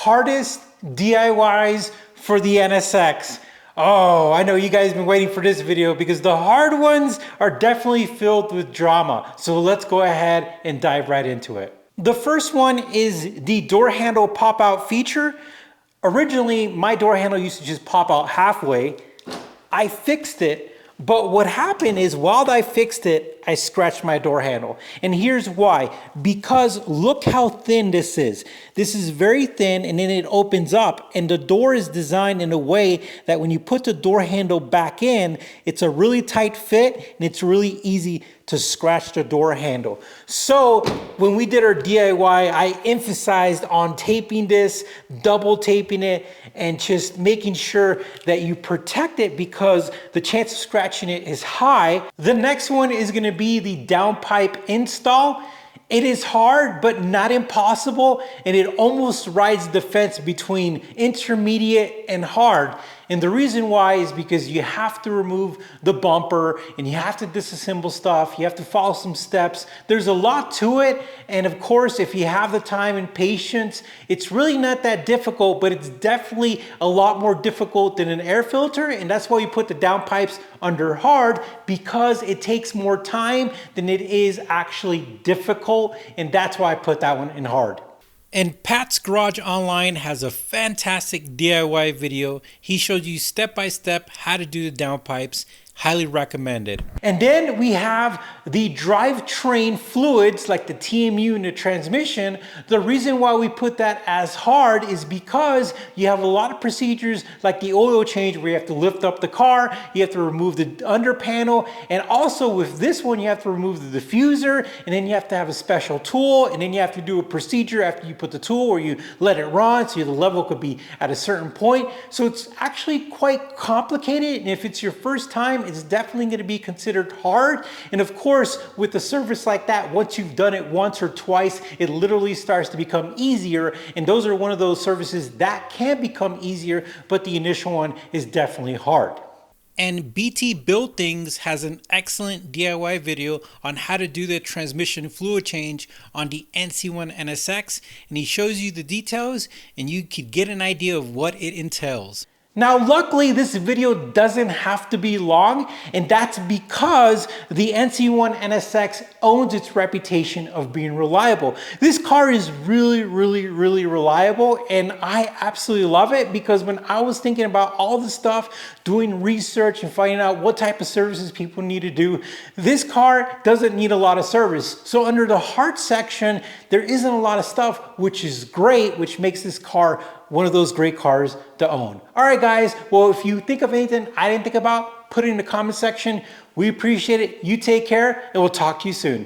hardest DIYs for the NSX. Oh, I know you guys have been waiting for this video because the hard ones are definitely filled with drama. So let's go ahead and dive right into it. The first one is the door handle pop out feature. Originally, my door handle used to just pop out halfway. I fixed it. But what happened is while I fixed it, I scratched my door handle. And here's why. Because look how thin this is. This is very thin and then it opens up and the door is designed in a way that when you put the door handle back in, it's a really tight fit and it's really easy to scratch the door handle. So when we did our DIY, I emphasized on taping this, double taping it, and just making sure that you protect it because the chance of scratching it is high. The next one is gonna be the downpipe install. It is hard, but not impossible, and it almost rides the fence between intermediate and hard. And the reason why is because you have to remove the bumper and you have to disassemble stuff. You have to follow some steps. There's a lot to it. And of course, if you have the time and patience, it's really not that difficult, but it's definitely a lot more difficult than an air filter. And that's why you put the downpipes under hard, because it takes more time than it is actually difficult. And that's why I put that one in hard. And Pat's Garage Online has a fantastic DIY video. He shows you step by step how to do the downpipes. Highly recommended. And then we have the drivetrain fluids like the TMU and the transmission. The reason why we put that as hard is because you have a lot of procedures like the oil change where you have to lift up the car, you have to remove the under panel, and also with this one you have to remove the diffuser, and then you have to have a special tool, and then you have to do a procedure after you put the tool where you let it run so the level could be at a certain point. So it's actually quite complicated, and if it's your first time, it's definitely going to be considered hard. And of course, with a service like that, once you've done it once or twice, it literally starts to become easier. And those are one of those services that can become easier, but the initial one is definitely hard. And BT Build Things has an excellent DIY video on how to do the transmission fluid change on the NC1 NSX. And he shows you the details and you could get an idea of what it entails. Now, luckily, this video doesn't have to be long, and that's because the NC1 NSX owns its reputation of being reliable. This car is really reliable, and I absolutely love it because when I was thinking about all the stuff, doing research and finding out what type of services people need to do, this car doesn't need a lot of service. So under the hard section, there isn't a lot of stuff, which is great, which makes this car one of those great cars to own. All right, guys. Well, if you think of anything I didn't think about, put it in the comment section. We appreciate it. You take care, and we'll talk to you soon.